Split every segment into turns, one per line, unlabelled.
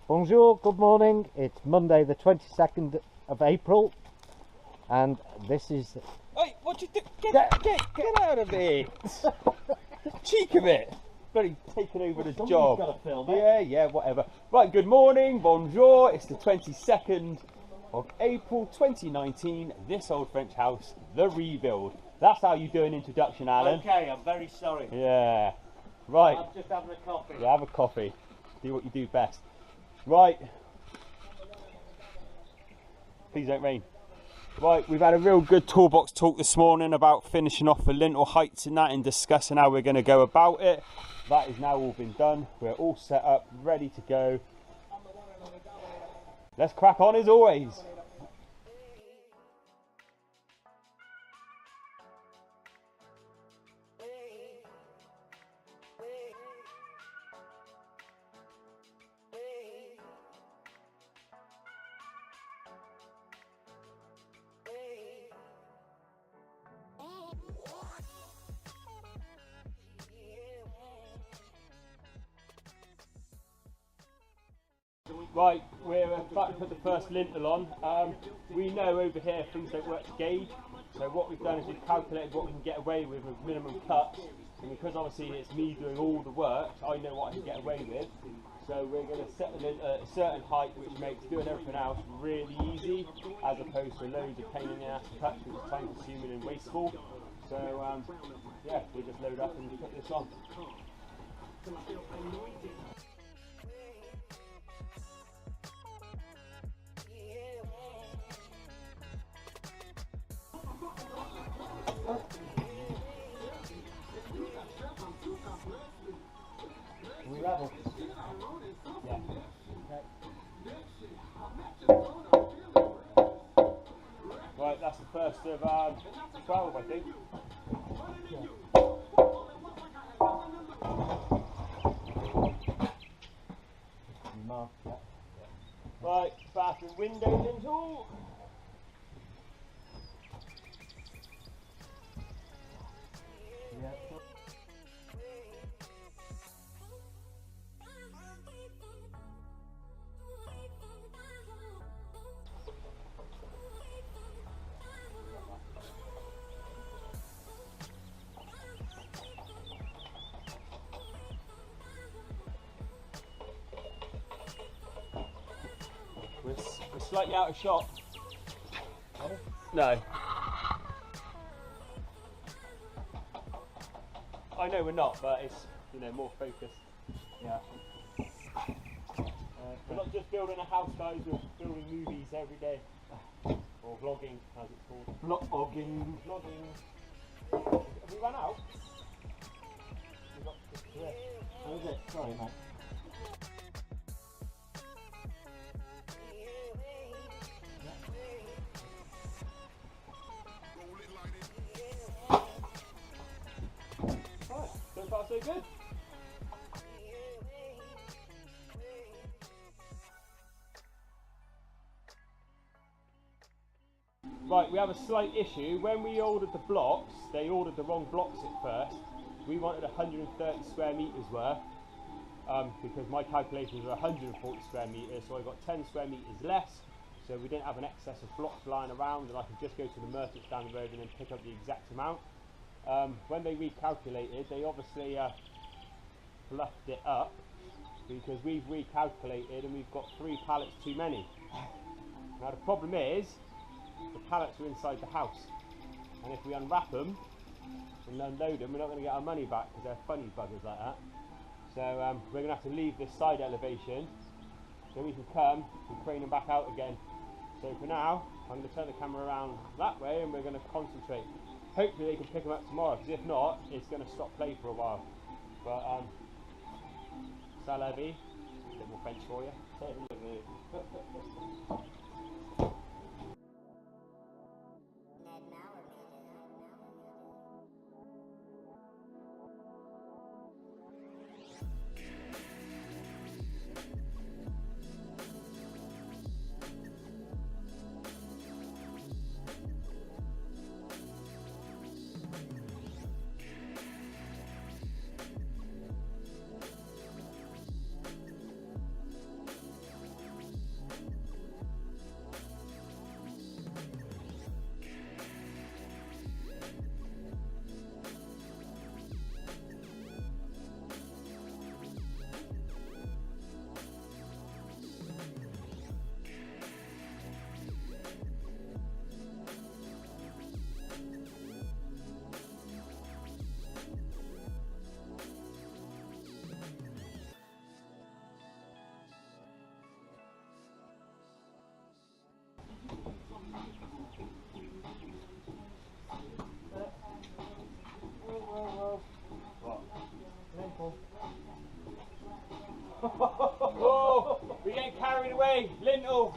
Bonjour, good morning. It's Monday the 22nd of April and this is...
Hey, what you do? Get out of it! Cheek of it! Bloody taking over the job.
Got to film it.
Yeah, whatever. Right, good morning, bonjour. It's the 22nd of April 2019. This old French house, the rebuild. That's how you do an introduction, Alan.
Okay, I'm very sorry.
Yeah. Right.
I'm just having a coffee.
Yeah, have a coffee. Do what you do best. Right. Please don't rain. Right, we've had a real good toolbox talk this morning about finishing off the lintel heights and that and discussing how we're going to go about it. That is now all been done. We're all set up, ready to go. Let's crack on as always. Right, we're about to put the first lintel on. We know over here things don't work to gauge, so what we've done is we've calculated what we can get away with minimum cuts, and because obviously it's me doing all the work, I know what I can get away with. So we're going to set the lintel at a certain height, which makes doing everything else really easy, as opposed to loads of pain in the ass cuts, which is time consuming and wasteful. So yeah, we just load up and put this on. We level. Yeah. Okay. Right, that's the first of 12, I think. Yeah. Right, bathroom window lintel. Yeah. We're slightly out of shot. No. I know we're not, but it's, you know, more focused. Yeah. We're not just building a house, guys, we're building movies every day. Or vlogging, as it's called. Vlogging. Have we run out? We've got just three.
How is it? Sorry, mate.
Right, so far so good. Right, we have a slight issue. When we ordered the blocks, they ordered the wrong blocks at first. We wanted 130 square metres worth, because my calculations were 140 square metres, so I got 10 square metres less, so we didn't have an excess of blocks lying around, and I could just go to the merchants down the road and then pick up the exact amount. When they recalculated, they obviously fluffed it up, because we've recalculated and we've got 3 pallets too many. Now the problem is, the pallets are inside the house, and if we unwrap them and unload them, we're not going to get our money back, because they're funny buggers like that. So we're going to have to leave this side elevation so we can come and crane them back out again. So for now, I'm going to turn the camera around that way and we're going to concentrate. Hopefully they can pick them up tomorrow, because if not, it's going to stop play for a while. But ça la vie, a bit more French for you. We're getting carried away. Lintel.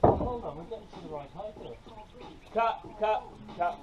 Hold on, we're getting to the right height here.
Cut, cut, cut.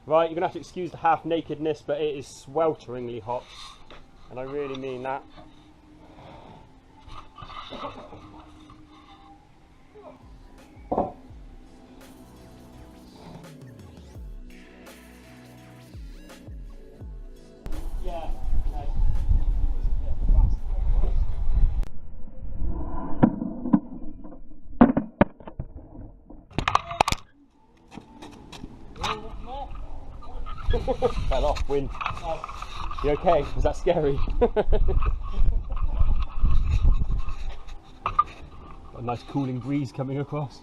Right, you're going to have to excuse the half nakedness, but it is swelteringly hot, and I really mean that. Yeah. Fell off, wind. Oh. You okay? Was that scary? A nice cooling breeze coming across.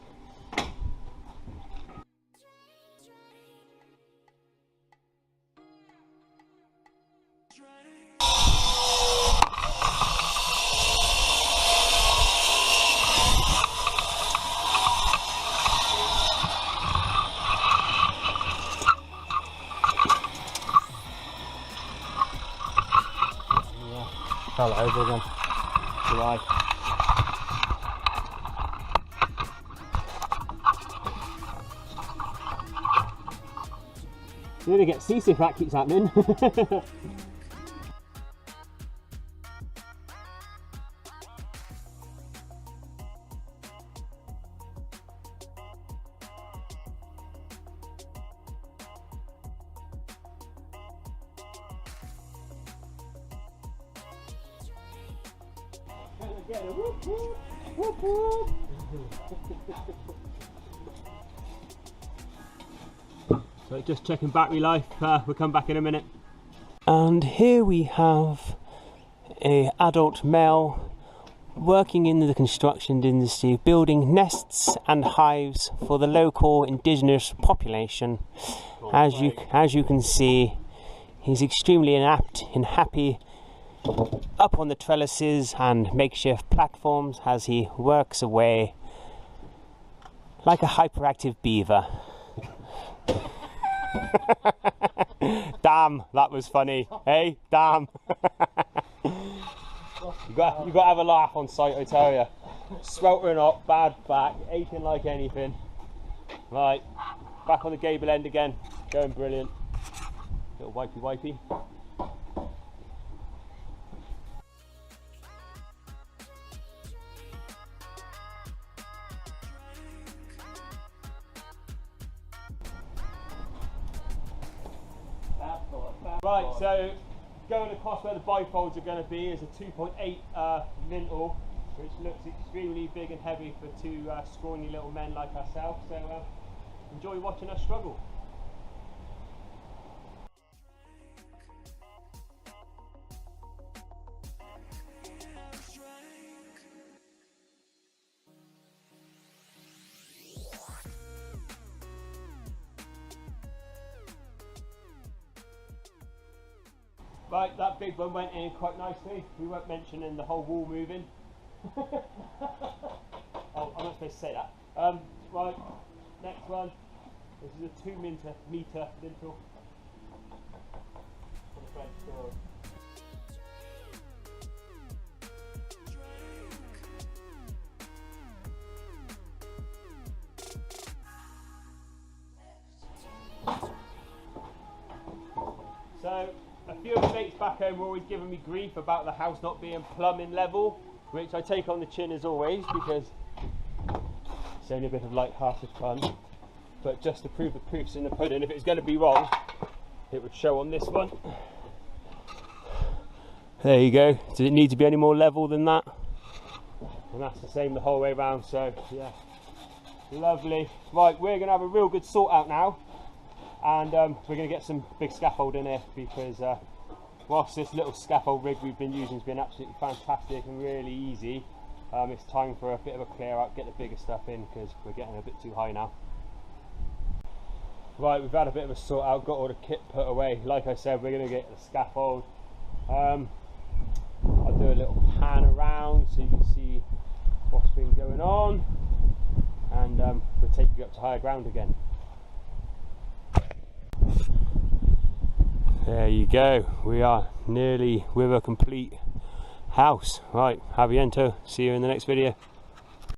Fell over again.
July. You're gonna get seasick if that keeps happening. Whoop, whoop, whoop, whoop. So just checking battery life, we'll come back in a minute. And here we have an adult male working in the construction industry, building nests and hives for the local indigenous population. As you can see, he's extremely inept and happy up on the trellises and makeshift platforms as he works away like a hyperactive beaver. Damn, that was funny. Hey, damn. you got to have a laugh on sight, I tell you. Sweltering hot, bad back, aching like anything. Right, back on the gable end again, going brilliant. Little wipey wipey. Right, so going across where the bifolds are going to be is a 2.8 lintel, which looks extremely big and heavy for two scrawny little men like ourselves. So enjoy watching us struggle. Right, that big one went in quite nicely. We weren't mentioning the whole wall moving. Oh, I'm not supposed to say that. Right, next one. This is a 2 meter lintel. For the French door. So, a few of the mates back home were always giving me grief about the house not being plumbing level, which I take on the chin as always because it's only a bit of light-hearted fun. But just to prove the proof's in the pudding, if it's going to be wrong, it would show on this one. There you go. Does it need to be any more level than that? And that's the same the whole way around, so yeah, lovely. Right, we're gonna have a real good sort out now, and we're gonna get some big scaffold in here, because whilst this little scaffold rig we've been using has been absolutely fantastic and really easy, it's time for a bit of a clear out, get the bigger stuff in, because we're getting a bit too high now. Right, we've had a bit of a sort out, got all the kit put away. Like I said, we're going to get the scaffold. I'll do a little pan around so you can see what's been going on, and we'll take you up to higher ground again. There you go, we are nearly with a complete house. Right, aviento, see you in the next video.